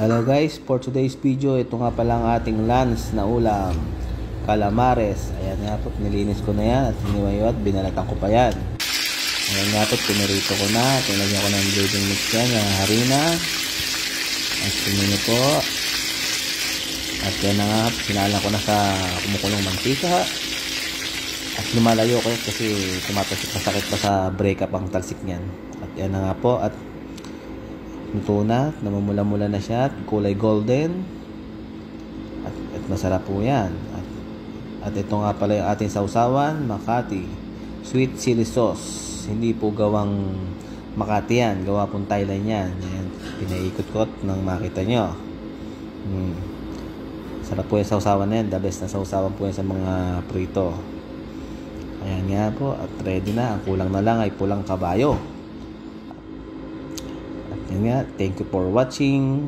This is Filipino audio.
Hello guys, for today's video, ito nga pala ang ating lunch na ulam, calamares. Ayan nga po, nilinis ko na yan at hiniwayot, binalatan ko pa yan. Ayan nga po, pinirito ko na, tinagyan ko ng breading mix yan, yung harina. At sinino po. At yan na nga, sinalang ko na sa kumukulong mantika. At lumalayo ko kasi tumatasik, masakit pa sa break up ang talsik niyan. At yan na nga po, at luto na, namumula-mula na siya at kulay golden at masarap po yan at ito nga pala yung ating sausawan, Makati sweet chili sauce, hindi po gawang Makati yan, gawa pong Thailand yan. Ayan, pinaikot-kot nang makita nyo. Sarap po yung sausawan na yan, the best na sausawan po yan sa mga prito. Ayan nga po, at ready na, ang kulang na lang ay pulang kabayo. Yan nga, thank you for watching.